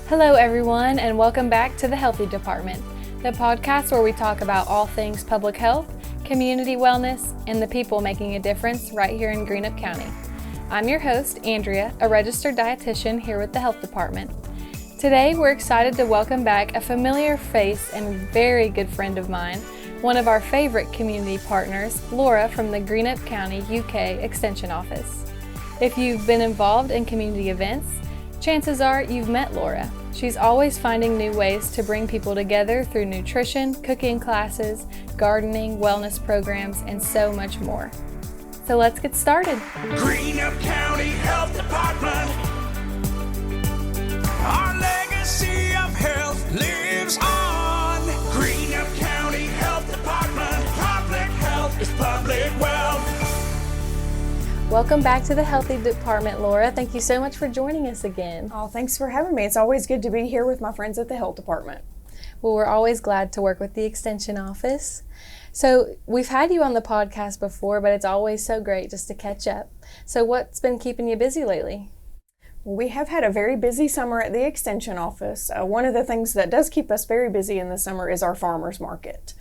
Hello everyone, and welcome back to the Healthy Department, the podcast where we talk about all things public health, community wellness, and the people making a difference right here in Greenup County. I'm your host, Andrea, a registered dietitian here with the Health Department. Today, we're excited to welcome back a familiar face and very good friend of mine, one of our favorite community partners, Lora from the Greenup County, UK Extension Office. If you've been involved in community events, chances are you've met Lora. She's always finding new ways to bring people together through nutrition, cooking classes, gardening, wellness programs, and so much more. So let's get started. Greenup County Health Department. Our legacy of health lives on. Greenup County Health Department. Public health is public wealth. Welcome back to the Healthy Department, Lora. Thank you so much for joining us again. Oh, thanks for having me. It's always good to be here with my friends at the Health Department. Well, we're always glad to work with the Extension Office. So we've had you on the podcast before, but it's always so great just to catch up. So what's been keeping you busy lately? We have had a very busy summer at the Extension Office. One of the things that does keep us very busy in the summer is our farmers market.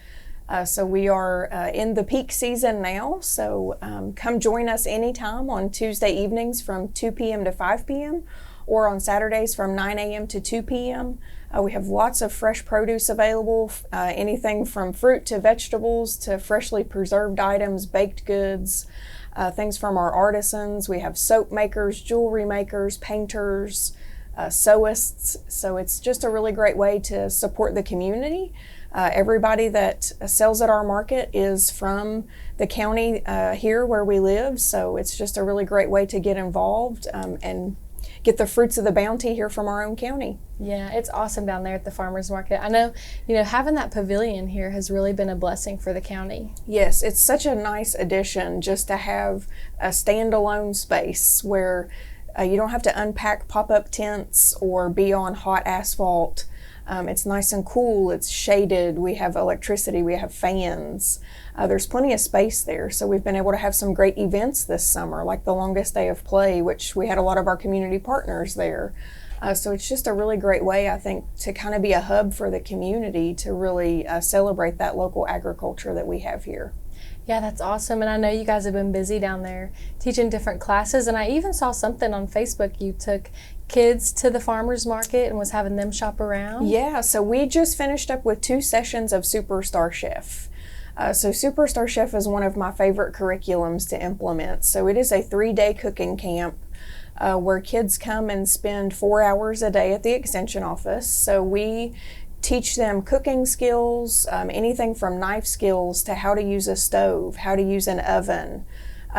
So we are in the peak season now, so come join us anytime on Tuesday evenings from 2 p.m. to 5 p.m. or on Saturdays from 9 a.m. to 2 p.m. We have lots of fresh produce available, anything from fruit to vegetables to freshly preserved items, baked goods, things from our artisans. We have soap makers, jewelry makers, painters, sewists, so it's just a really great way to support the community. Everybody that sells at our market is from the county here where we live, so it's just a really great way to get involved and get the fruits of the bounty here from our own county. Yeah, it's awesome down there at the farmers market. I know, having that pavilion here has really been a blessing for the county. Yes, it's such a nice addition just to have a standalone space where you don't have to unpack pop-up tents or be on hot asphalt. It's nice and cool, it's shaded, we have electricity, we have fans. There's plenty of space there, so we've been able to have some great events this summer, like the longest day of play, which we had a lot of our community partners there. So it's just a really great way, I think, to kind of be a hub for the community to really celebrate that local agriculture that we have here. Yeah, that's awesome. And I know you guys have been busy down there teaching different classes. And I even saw something on Facebook. You took kids to the farmers market and was having them shop around. Yeah, so we just finished up with 2 sessions of Superstar Chef. So Superstar Chef is one of my favorite curriculums to implement. So it is a 3-day cooking camp where kids come and spend 4 hours a day at the Extension Office. So we teach them cooking skills, anything from knife skills to how to use a stove, how to use an oven,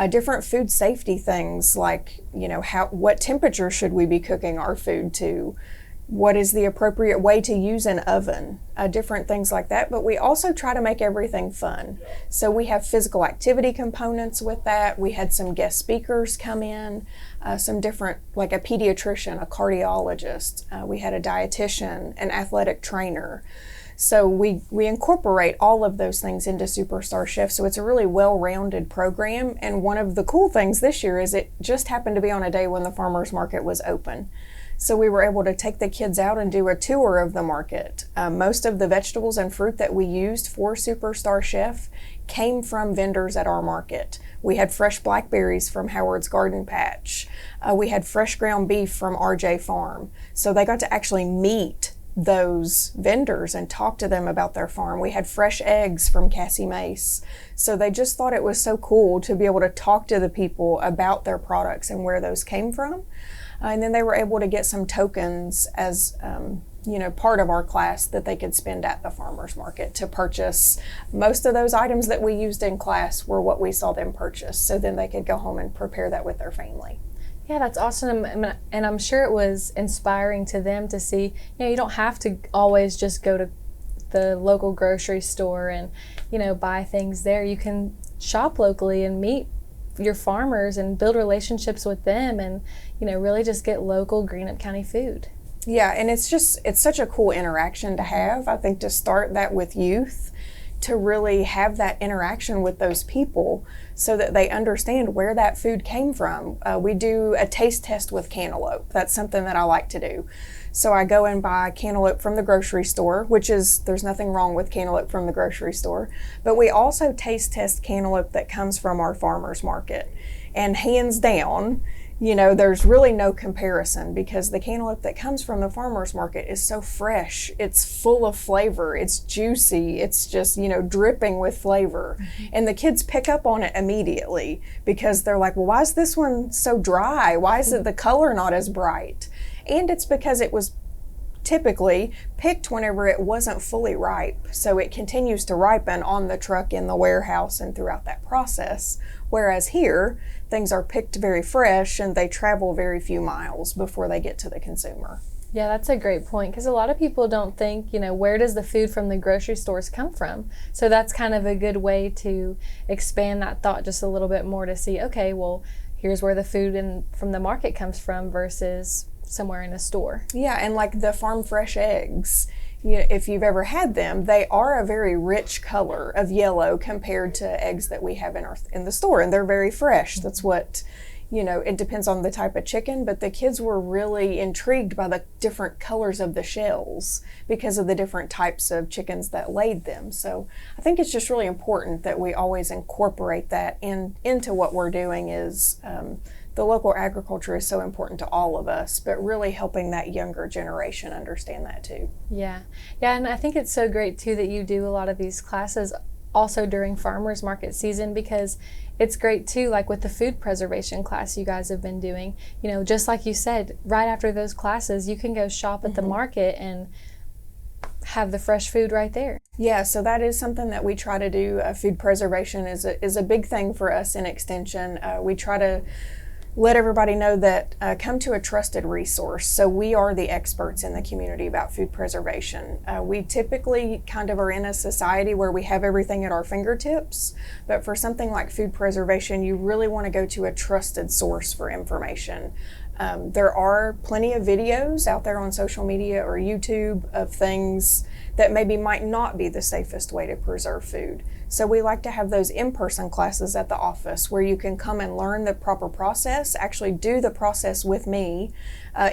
different food safety things like, what temperature should we be cooking our food to, what is the appropriate way to use an oven, different things like that. But we also try to make everything fun. So we have physical activity components with that. We had some guest speakers come in, some different, like a pediatrician, a cardiologist. We had a dietitian, an athletic trainer. So we incorporate all of those things into Superstar Chef. So it's a really well-rounded program. And one of the cool things this year is it just happened to be on a day when the farmers market was open. So we were able to take the kids out and do a tour of the market. Most of the vegetables and fruit that we used for Superstar Chef came from vendors at our market. We had fresh blackberries from Howard's Garden Patch. We had fresh ground beef from RJ Farm. So they got to actually meet those vendors and talk to them about their farm. We had fresh eggs from Cassie Mace. So they just thought it was so cool to be able to talk to the people about their products and where those came from. And then they were able to get some tokens as, part of our class that they could spend at the farmers market to purchase. Most of those items that we used in class were what we saw them purchase. So then they could go home and prepare that with their family. Yeah, that's awesome. And I'm sure it was inspiring to them to see, you don't have to always just go to the local grocery store and, buy things there. You can shop locally and meet your farmers and build relationships with them and, really just get local Greenup County food. Yeah, and it's such a cool interaction to have. I think to start that with youth, to really have that interaction with those people so that they understand where that food came from. We do a taste test with cantaloupe. That's something that I like to do. So I go and buy cantaloupe from the grocery store, there's nothing wrong with cantaloupe from the grocery store, but we also taste test cantaloupe that comes from our farmers market. And hands down, there's really no comparison, because the cantaloupe that comes from the farmer's market is so fresh. It's full of flavor. It's juicy. It's just, dripping with flavor. Mm-hmm. And the kids pick up on it immediately because they're like, well, why is this one so dry? Why is the color not as bright? And it's because it was typically picked whenever it wasn't fully ripe. So it continues to ripen on the truck, in the warehouse, and throughout that process. Whereas here, things are picked very fresh and they travel very few miles before they get to the consumer. Yeah, that's a great point, because a lot of people don't think, where does the food from the grocery stores come from? So that's kind of a good way to expand that thought just a little bit more, to see, okay, well, here's where the food from the market comes from versus somewhere in a store. Yeah, and like the farm fresh eggs, if you've ever had them, they are a very rich color of yellow compared to eggs that we have in the store, and they're very fresh. That's what, it depends on the type of chicken, but the kids were really intrigued by the different colors of the shells because of the different types of chickens that laid them. So I think it's just really important that we always incorporate that into what we're doing. Is the local agriculture is so important to all of us, but really helping that younger generation understand that too. Yeah, and I think it's so great too that you do a lot of these classes also during farmers market season, because it's great too, like with the food preservation class you guys have been doing, just like you said, right after those classes, you can go shop at the market and have the fresh food right there. Yeah, so that is something that we try to do. Food preservation is a big thing for us in Extension. We try to let everybody know that come to a trusted resource. So we are the experts in the community about food preservation. We typically kind of are in a society where we have everything at our fingertips, but for something like food preservation, you really want to go to a trusted source for information. There are plenty of videos out there on social media or YouTube of things that maybe might not be the safest way to preserve food. So we like to have those in-person classes at the office where you can come and learn the proper process, actually do the process with me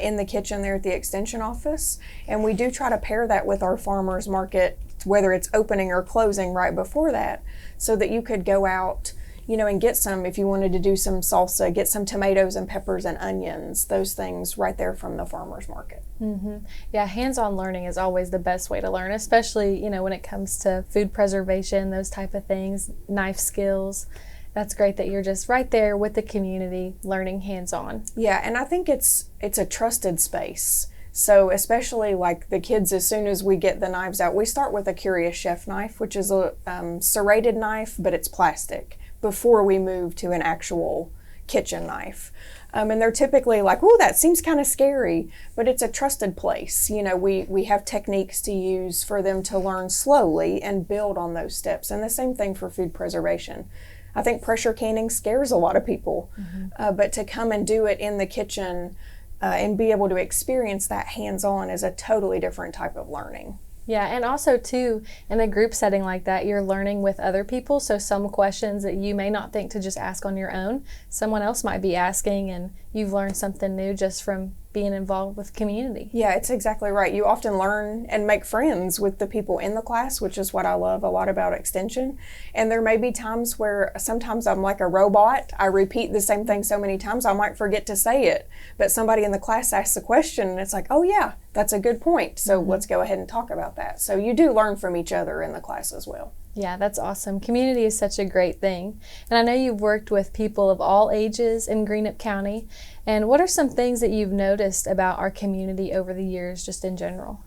in the kitchen there at the Extension office. And we do try to pair that with our farmers market, whether it's opening or closing right before that, so that you could go out and get some, if you wanted to do some salsa, get some tomatoes and peppers and onions, those things right there from the farmer's market. Mm-hmm. Yeah, hands-on learning is always the best way to learn, especially, when it comes to food preservation, those type of things, knife skills. That's great that you're just right there with the community learning hands-on. Yeah, and I think it's a trusted space. So especially like the kids, as soon as we get the knives out, we start with a Curious Chef knife, which is a serrated knife, but it's plastic, before we move to an actual kitchen knife. And they're typically like, oh, that seems kind of scary, but it's a trusted place. We have techniques to use for them to learn slowly and build on those steps. And the same thing for food preservation. I think pressure canning scares a lot of people, but to come and do it in the kitchen and be able to experience that hands-on is a totally different type of learning. Yeah, and also too, in a group setting like that, you're learning with other people, so some questions that you may not think to just ask on your own, someone else might be asking, and you've learned something new just from being involved with community. Yeah, it's exactly right. You often learn and make friends with the people in the class, which is what I love a lot about Extension. And there may be times where sometimes I'm like a robot. I repeat the same thing so many times I might forget to say it. But somebody in the class asks a question and it's like, oh yeah, that's a good point. So let's go ahead and talk about that. So you do learn from each other in the class as well. Yeah, that's awesome. Community is such a great thing. And I know you've worked with people of all ages in Greenup County. And what are some things that you've noticed about our community over the years, just in general?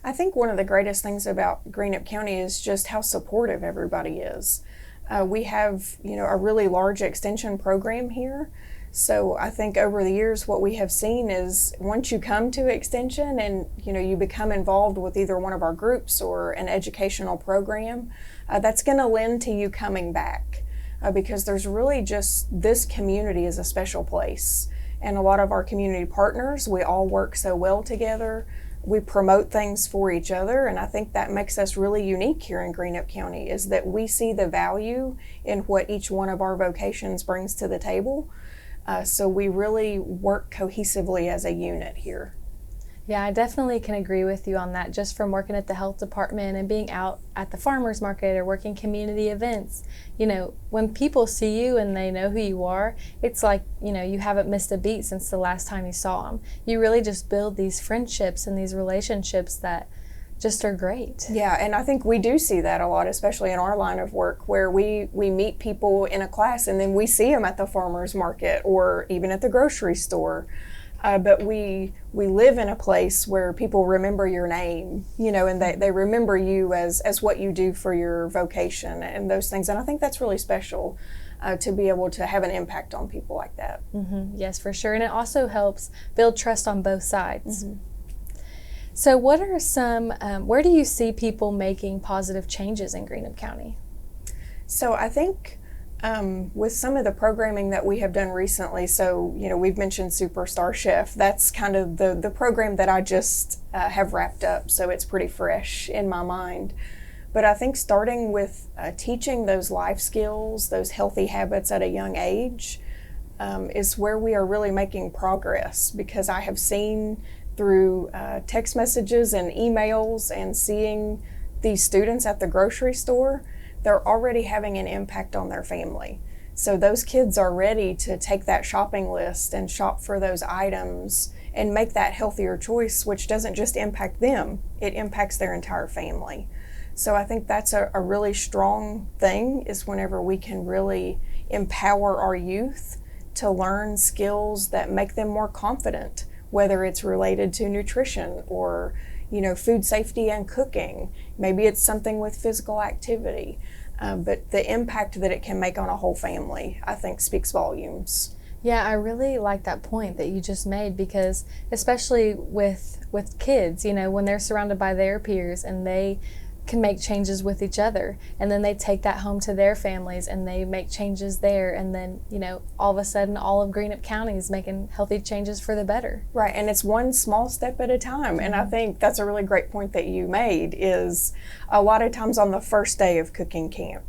I think one of the greatest things about Greenup County is just how supportive everybody is. We have, a really large extension program here. So I think over the years what we have seen is once you come to Extension and you become involved with either one of our groups or an educational program, that's going to lend to you coming back because there's really just, this community is a special place. And a lot of our community partners, we all work so well together. We promote things for each other, and I think that makes us really unique here in Greenup County, is that we see the value in what each one of our vocations brings to the table. So we really work cohesively as a unit here. Yeah, I definitely can agree with you on that, just from working at the health department and being out at the farmers market or working community events. You know, when people see you and they know who you are, it's like, you know, you haven't missed a beat since the last time you saw them. You really just build these friendships and these relationships that just are great. Yeah, and I think we do see that a lot, especially in our line of work, where we meet people in a class and then we see them at the farmers market or even at the grocery store. But we live in a place where people remember your name, you know, and they remember you as what you do for your vocation and those things. And I think that's really special to be able to have an impact on people like that. Mm-hmm. Yes, for sure. And it also helps build trust on both sides. Mm-hmm. So what are some, where do you see people making positive changes in Greenup County? So I think with some of the programming that we have done recently, so, you know, we've mentioned Superstar Chef. That's kind of the program that I just have wrapped up, so it's pretty fresh in my mind. But I think starting with teaching those life skills, those healthy habits at a young age, is where we are really making progress, because I have seen through text messages and emails and seeing these students at the grocery store, they're already having an impact on their family. So those kids are ready to take that shopping list and shop for those items and make that healthier choice, which doesn't just impact them, it impacts their entire family. So I think that's a really strong thing, is whenever we can really empower our youth to learn skills that make them more confident, whether it's related to nutrition or, you know, food safety and cooking. Maybe it's something with physical activity. But the impact that it can make on a whole family, I think, speaks volumes. Yeah, I really like that point that you just made, because especially with kids, you know, when they're surrounded by their peers and they can make changes with each other, and then they take that home to their families and they make changes there, and then, you know, all of a sudden all of Greenup County is making healthy changes for the better. Right, and it's one small step at a time. And I think that's a really great point that you made, is a lot of times on the first day of cooking camp,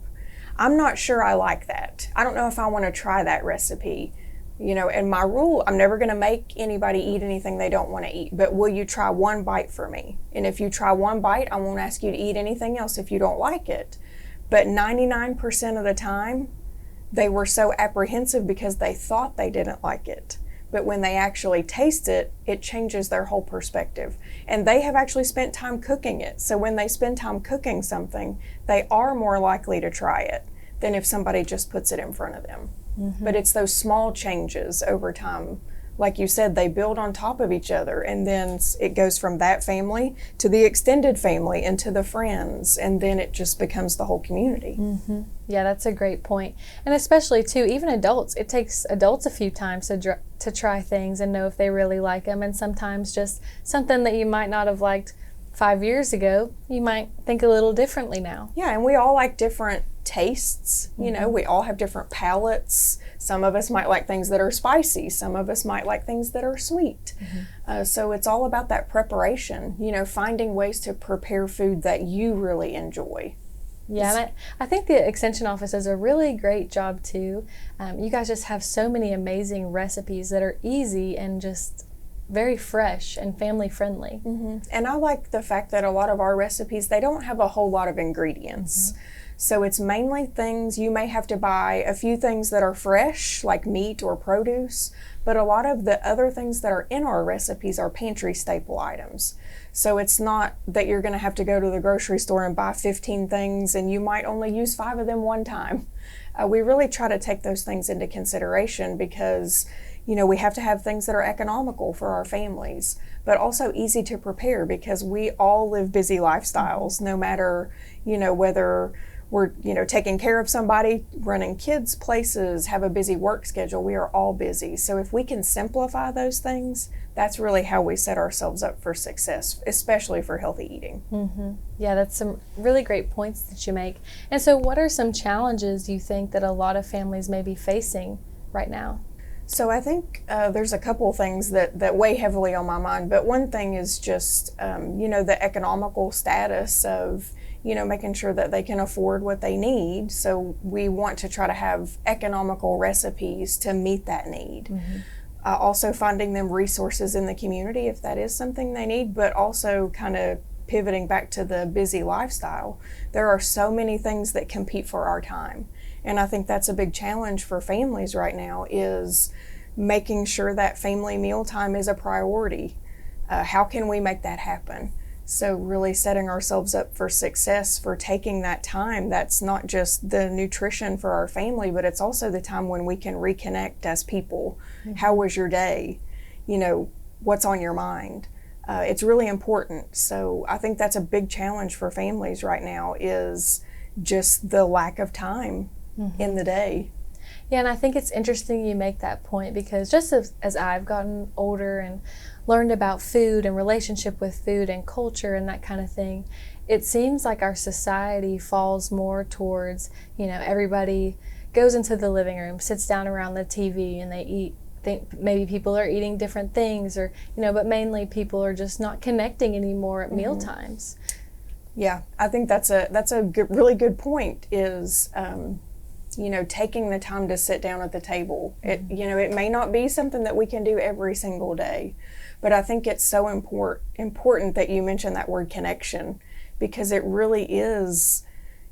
I'm not sure I like that. I don't know if I want to try that recipe. You know, and my rule, I'm never going to make anybody eat anything they don't want to eat, but will you try one bite for me? And if you try one bite, I won't ask you to eat anything else if you don't like it. But 99% of the time, they were so apprehensive because they thought they didn't like it. But when they actually taste it, it changes their whole perspective. And they have actually spent time cooking it. So when they spend time cooking something, they are more likely to try it than if somebody just puts it in front of them. Mm-hmm. But it's those small changes over time. Like you said, they build on top of each other, and then it goes from that family to the extended family and to the friends, and then it just becomes the whole community. Mm-hmm. Yeah, that's a great point. And especially too, even adults, it takes adults a few times to try things and know if they really like them, and sometimes just something that you might not have liked 5 years ago, you might think a little differently now. Yeah, and we all like different tastes. You know, we all have different palates. Some of us might like things that are spicy. Some of us might like things that are sweet. So it's all about that preparation, you know, finding ways to prepare food that you really enjoy. Yeah, and I think the Extension Office does a really great job too. You guys just have so many amazing recipes that are easy and just very fresh and family friendly. And I like the fact that a lot of our recipes, they don't have a whole lot of ingredients. So it's mainly things you may have to buy, a few things that are fresh, like meat or produce, but a lot of the other things that are in our recipes are pantry staple items. So it's not that you're going to have to go to the grocery store and buy 15 things and you might only use 5 of them one time. We really try to take those things into consideration because, you know, we have to have things that are economical for our families, but also easy to prepare, because we all live busy lifestyles, no matter, you know, whether we're, you know, taking care of somebody, running kids places, have a busy work schedule. We are all busy. So if we can simplify those things, that's really how we set ourselves up for success, especially for healthy eating. Yeah, that's some really great points that you make. And so what are some challenges you think that a lot of families may be facing right now? So I think there's a couple of things that weigh heavily on my mind, but one thing is just, the economical status of, making sure that they can afford what they need. So we want to try to have economical recipes to meet that need. Mm-hmm. Also finding them resources in the community if that is something they need, but also kind of pivoting back to the busy lifestyle. There are so many things that compete for our time. And I think that's a big challenge for families right now, is making sure that family mealtime is a priority. How can we make that happen? So really setting ourselves up for success, for taking that time. That's not just the nutrition for our family, but it's also the time when we can reconnect as people. Mm-hmm. How was your day? What's on your mind? It's really important. So I think that's a big challenge for families right now, is just the lack of time in the day. Yeah, and I think it's interesting you make that point, because just as I've gotten older and learned about food and relationship with food and culture and that kind of thing, it seems like our society falls more towards, everybody goes into the living room, sits down around the TV, and they eat. Think maybe people are eating different things, or but mainly people are just not connecting anymore at meal times. Yeah, I think that's a really good point, is taking the time to sit down at the table. It may not be something that we can do every single day, but I think it's so important that you mention that word connection, because it really is.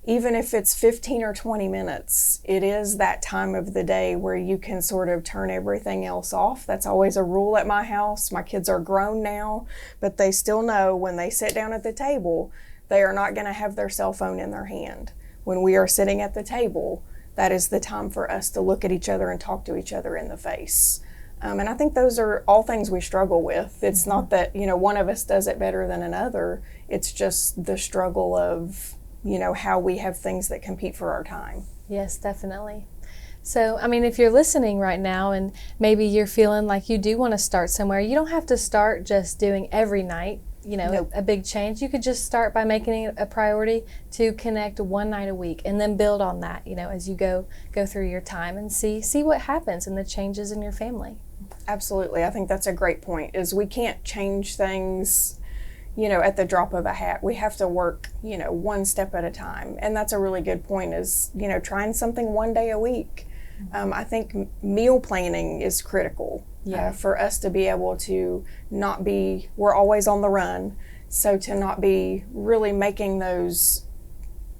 Even if it's 15 or 20 minutes, it is that time of the day where you can sort of turn everything else off. That's always a rule at my house. My kids are grown now, but they still know when they sit down at the table, they are not going to have their cell phone in their hand. When we are sitting at the table, that is the time for us to look at each other and talk to each other in the face. And I think those are all things we struggle with. It's not that, one of us does it better than another. It's just the struggle of how we have things that compete for our time. Yes, definitely. So, if you're listening right now and maybe you're feeling like you do want to start somewhere, you don't have to start just doing every night, Nope. a big change. You could just start by making it a priority to connect one night a week, and then build on that, as you go through your time and see what happens and the changes in your family. Absolutely. I think that's a great point, is we can't change things at the drop of a hat. We have to work, one step at a time. And that's a really good point, is, trying something one day a week. I think meal planning is critical for us to be able to we're always on the run. So to not be really making those,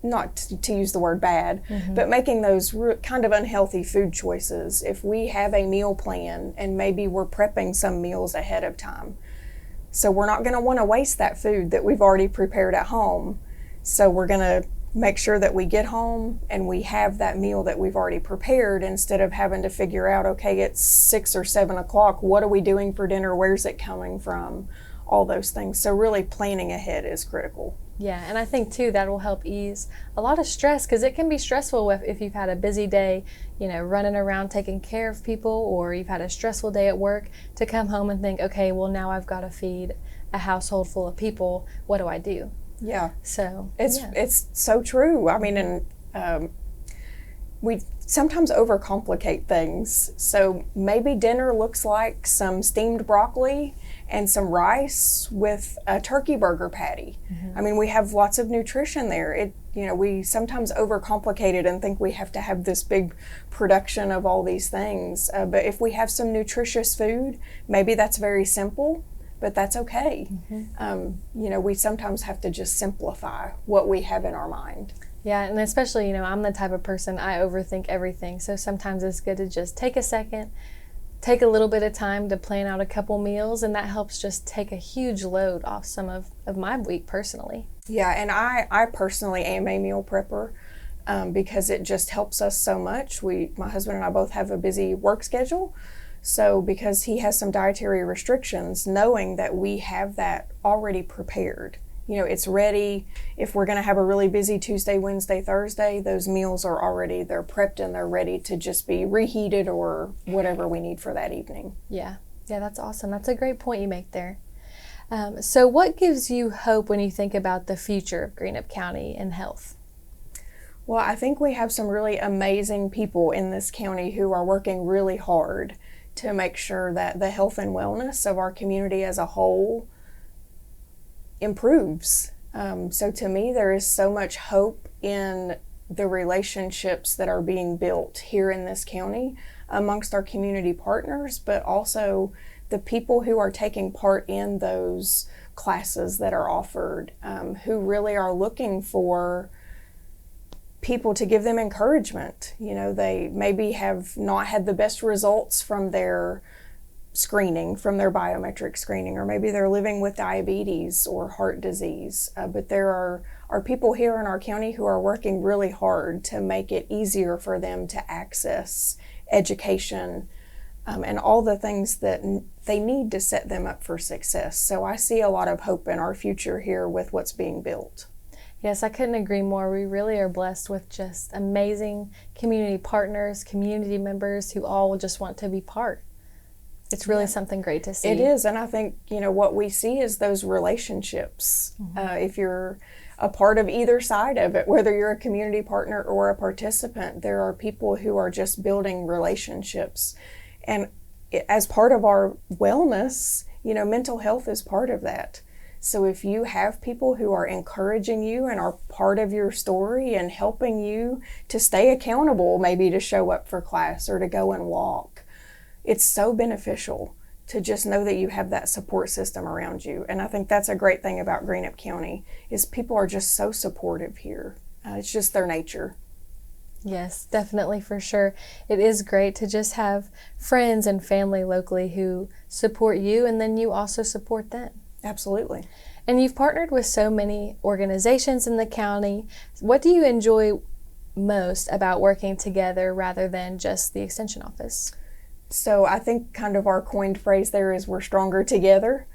not to use the word bad, but making those kind of unhealthy food choices. If we have a meal plan and maybe we're prepping some meals ahead of time, so we're not going to want to waste that food that we've already prepared at home. So we're going to make sure that we get home and we have that meal that we've already prepared, instead of having to figure out, okay, it's 6 or 7 o'clock. What are we doing for dinner? Where's it coming from? All those things. So really planning ahead is critical. Yeah, and I think too that will help ease a lot of stress, because it can be stressful if you've had a busy day, running around taking care of people, or you've had a stressful day at work, to come home and think, okay, well, now I've got to feed a household full of people. What do I do? Yeah. So it's so true. And we sometimes overcomplicate things. So maybe dinner looks like some steamed broccoli and some rice with a turkey burger patty. We have lots of nutrition there. We sometimes overcomplicate it and think we have to have this big production of all these things. But if we have some nutritious food, maybe that's very simple, but that's okay. We sometimes have to just simplify what we have in our mind. Yeah, and especially, I'm the type of person, I overthink everything. So sometimes it's good to just take a second, take a little bit of time to plan out a couple meals, and that helps just take a huge load off some of my week personally. Yeah, and I personally am a meal prepper, because it just helps us so much. My husband and I both have a busy work schedule. So because he has some dietary restrictions, knowing that we have that already prepared, it's ready. If we're going to have a really busy Tuesday, Wednesday, Thursday, those meals are already, they're prepped and they're ready to just be reheated or whatever we need for that evening. Yeah, that's awesome. That's a great point you make there. So what gives you hope when you think about the future of Greenup County and health? Well, I think we have some really amazing people in this county who are working really hard to make sure that the health and wellness of our community as a whole improves. So to me, there is so much hope in the relationships that are being built here in this county amongst our community partners, but also the people who are taking part in those classes that are offered, who really are looking for people to give them encouragement. You know, they maybe have not had the best results from their screening, from their biometric screening, or maybe they're living with diabetes or heart disease. But there are people here in our county who are working really hard to make it easier for them to access education and all the things that they need to set them up for success. So I see a lot of hope in our future here with what's being built. Yes, I couldn't agree more. We really are blessed with just amazing community partners, community members who all just want to be part. It's really something great to see. It is, and I think, you know, what we see is those relationships. If you're a part of either side of it, whether you're a community partner or a participant, there are people who are just building relationships. And as part of our wellness, you know, mental health is part of that. So if you have people who are encouraging you and are part of your story and helping you to stay accountable, maybe to show up for class or to go and walk, it's so beneficial to just know that you have that support system around you. And I think that's a great thing about Greenup County, is people are just so supportive here. It's just their nature. Yes, definitely, for sure. It is great to just have friends and family locally who support you, and then you also support them. Absolutely. And you've partnered with so many organizations in the county. What do you enjoy most about working together rather than just the Extension Office? So I think kind of our coined phrase there is we're stronger together,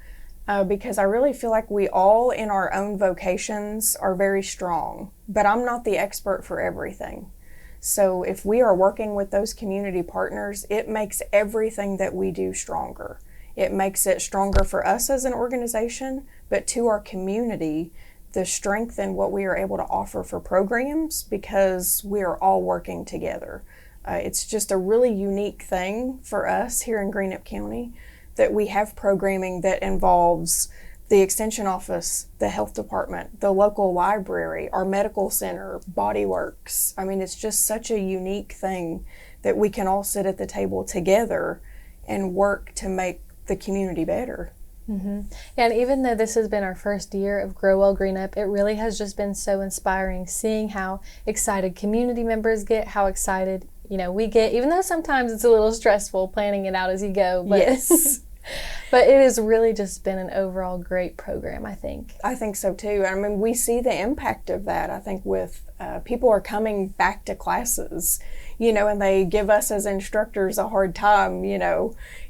because I really feel like we all in our own vocations are very strong, but I'm not the expert for everything. So if we are working with those community partners, it makes everything that we do stronger. It makes it stronger for us as an organization, but to our community, the strength in what we are able to offer for programs, because we are all working together. It's just a really unique thing for us here in Greenup County that we have programming that involves the Extension Office, the Health Department, the local library, our medical center, Body Works. I mean, it's just such a unique thing that we can all sit at the table together and work to make the community better. Mm-hmm. And even though this has been our first year of Grow Well Greenup, it really has just been so inspiring seeing how excited community members get, how excited we get, even though sometimes it's a little stressful planning it out as you go. But yes. But it has really just been an overall great program, I think. I think so too. I mean, we see the impact of that. I think with people are coming back to classes, and they give us as instructors a hard time,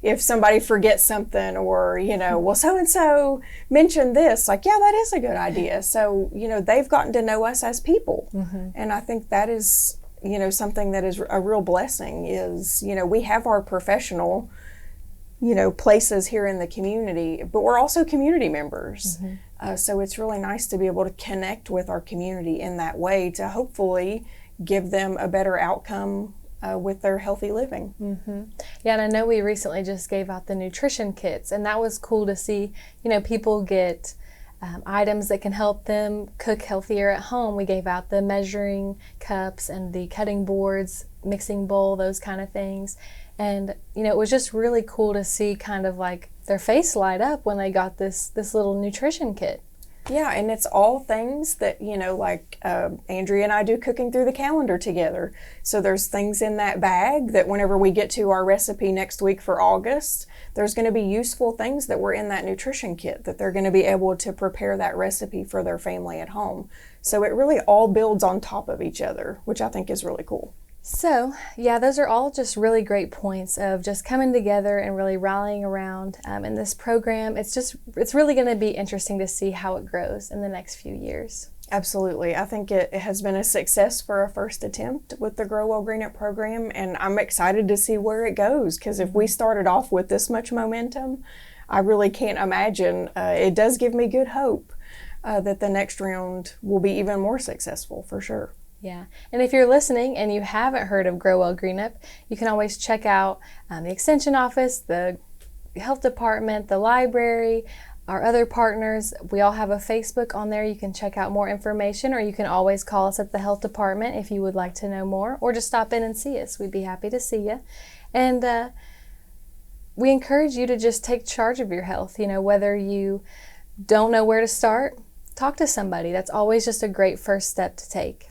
if somebody forgets something or, well, so-and-so mentioned this, like, yeah, that is a good idea. So, they've gotten to know us as people. Mm-hmm. And I think that is, something that is a real blessing is, we have our professional places here in the community, but we're also community members. Mm-hmm. So it's really nice to be able to connect with our community in that way to hopefully give them a better outcome with their healthy living. Mm-hmm. Yeah, and I know we recently just gave out the nutrition kits, and that was cool to see, people get items that can help them cook healthier at home. We gave out the measuring cups and the cutting boards, mixing bowl, those kind of things. And, it was just really cool to see kind of like their face light up when they got this little nutrition kit. Yeah, and it's all things that, like Andrea and I do cooking through the calendar together. So there's things in that bag that whenever we get to our recipe next week for August, there's going to be useful things that were in that nutrition kit that they're going to be able to prepare that recipe for their family at home. So it really all builds on top of each other, which I think is really cool. So, yeah, those are all just really great points of just coming together and really rallying around in this program. It's really going to be interesting to see how it grows in the next few years. Absolutely. I think it has been a success for a first attempt with the Grow Well Greenup program, and I'm excited to see where it goes, because if we started off with this much momentum, I really can't imagine. It does give me good hope that the next round will be even more successful, for sure. Yeah, and if you're listening and you haven't heard of Grow Well Greenup, you can always check out the Extension Office, the Health Department, the library, our other partners. We all have a Facebook on there. You can check out more information, or you can always call us at the Health Department if you would like to know more, or just stop in and see us. We'd be happy to see you. And we encourage you to just take charge of your health. You know, whether you don't know where to start, talk to somebody. That's always just a great first step to take.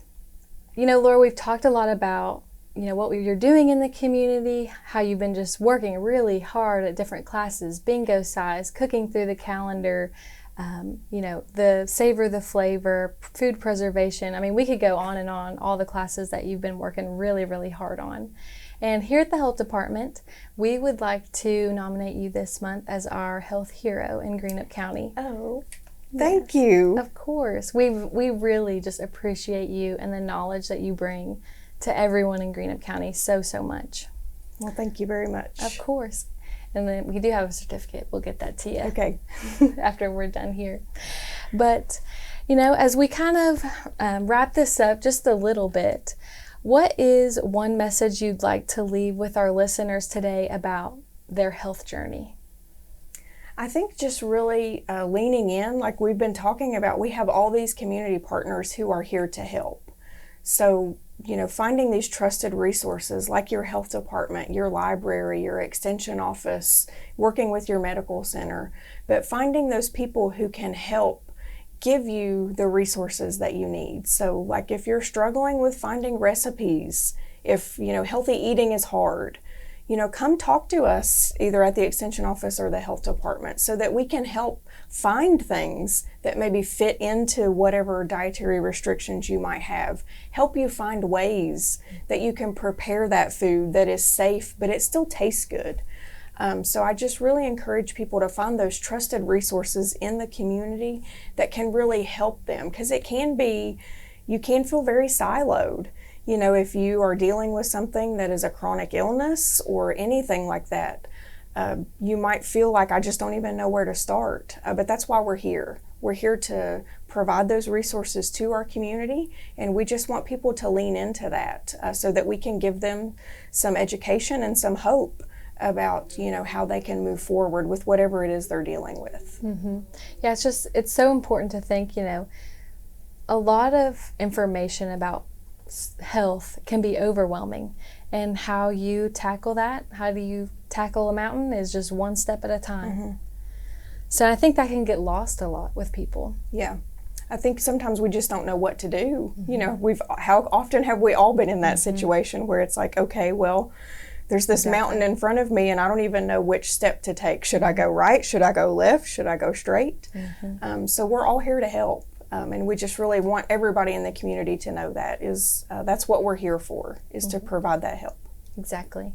You know, Laura, we've talked a lot about, you know, what you're doing in the community, how you've been just working really hard at different classes, bingo size, cooking through the calendar, you know, the savor the flavor, food preservation. I mean, we could go on and on, all the classes that you've been working really, really hard on. And here at the Health Department, we would like to nominate you this month as our health hero in Greenup County. Oh, thank you. Of course. We really just appreciate you and the knowledge that you bring to everyone in Greenup County so much. Well, thank you very much. Of course. And then we do have a certificate. We'll get that to you. Okay. After we're done here. But, you know, as we kind of wrap this up just a little bit, what is one message you'd like to leave with our listeners today about their health journey? I think just really leaning in, like we've been talking about, we have all these community partners who are here to help. So, you know, finding these trusted resources like your health department, your library, your extension office, working with your medical center, but finding those people who can help give you the resources that you need. So like if you're struggling with finding recipes, if, you know, healthy eating is hard, you know, come talk to us either at the extension office or the health department so that we can help find things that maybe fit into whatever dietary restrictions you might have. Help you find ways that you can prepare that food that is safe, but it still tastes good. So I just really encourage people to find those trusted resources in the community that can really help them, because it can be, you can feel very siloed. You know, if you are dealing with something that is a chronic illness or anything like that, you might feel like, I just don't even know where to start. But that's why we're here. We're here to provide those resources to our community, and we just want people to lean into that so that we can give them some education and some hope about, you know, how they can move forward with whatever it is they're dealing with. Mm-hmm. Yeah, it's so important to think, you know, a lot of information about health can be overwhelming, and how you tackle that, how do you tackle a mountain, is just one step at a time. Mm-hmm. So I think that can get lost a lot with people. Yeah. I think sometimes we just don't know what to do. Mm-hmm. You know, how often have we all been in that mm-hmm. situation where it's like, okay, well, there's this exactly. mountain in front of me and I don't even know which step to take. Should I go right? Should I go left? Should I go straight? Mm-hmm. So we're all here to help. And we just really want everybody in the community to know that that's what we're here for, is mm-hmm. to provide that help. Exactly.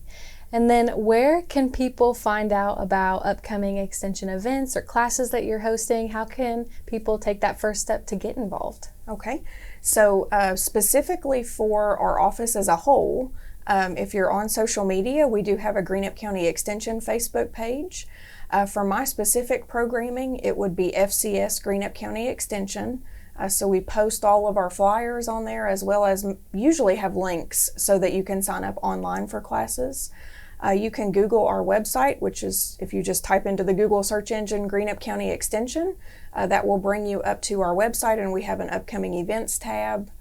And then where can people find out about upcoming extension events or classes that you're hosting? How can people take that first step to get involved? Okay. So specifically for our office as a whole, if you're on social media, we do have a Greenup County Extension Facebook page. For my specific programming, it would be FCS Greenup County Extension. So we post all of our flyers on there, as well as usually have links so that you can sign up online for classes. You can Google our website, which is, if you just type into the Google search engine Greenup County Extension, that will bring you up to our website, and we have an upcoming events tab.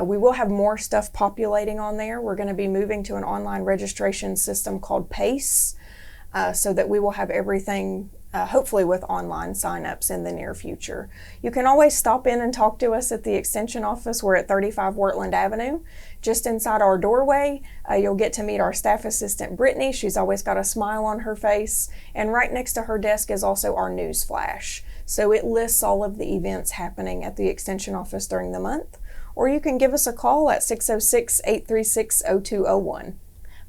We will have more stuff populating on there. We're going to be moving to an online registration system called PACE, so that we will have everything hopefully with online signups in the near future. You can always stop in and talk to us at the Extension office. We're at 35 Wortland Avenue. Just inside our doorway, you'll get to meet our staff assistant, Brittany. She's always got a smile on her face. And right next to her desk is also our news flash. So it lists all of the events happening at the Extension office during the month. Or you can give us a call at 606-836-0201.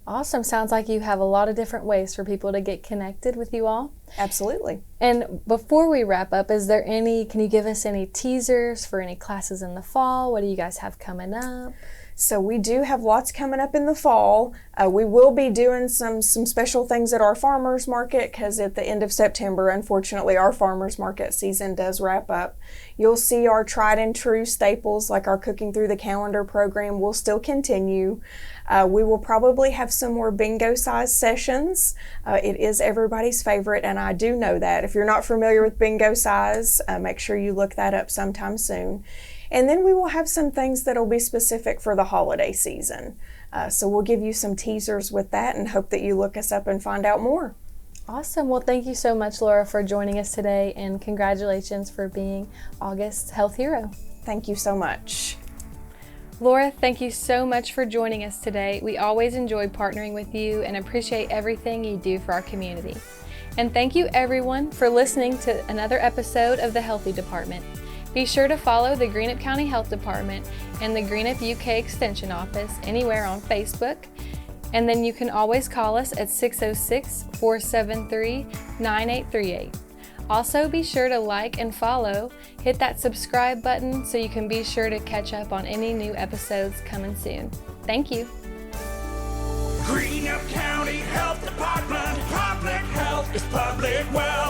Awesome. Sounds like you have a lot of different ways for people to get connected with you all. Absolutely. And before we wrap up, can you give us any teasers for any classes in the fall? What do you guys have coming up? So we do have lots coming up in the fall. We will be doing some special things at our farmers market because at the end of September, unfortunately, our farmers market season does wrap up. You'll see our tried and true staples like our Cooking Through the Calendar program will still continue. We will probably have some more bingo size sessions. It is everybody's favorite, and I do know that. If you're not familiar with bingo size, make sure you look that up sometime soon. And then we will have some things that will be specific for the holiday season. So we'll give you some teasers with that and hope that you look us up and find out more. Awesome. Well, thank you so much, Lora, for joining us today, and congratulations for being August's Health Hero. Thank you so much. Lora, thank you so much for joining us today. We always enjoy partnering with you and appreciate everything you do for our community. And thank you everyone for listening to another episode of The Healthy Department. Be sure to follow the Greenup County Health Department and the Greenup UK Extension Office anywhere on Facebook. And then you can always call us at 606-473-9838. Also, be sure to like and follow, hit that subscribe button so you can be sure to catch up on any new episodes coming soon. Thank you. Greenup County Health Department. Public health is public wealth.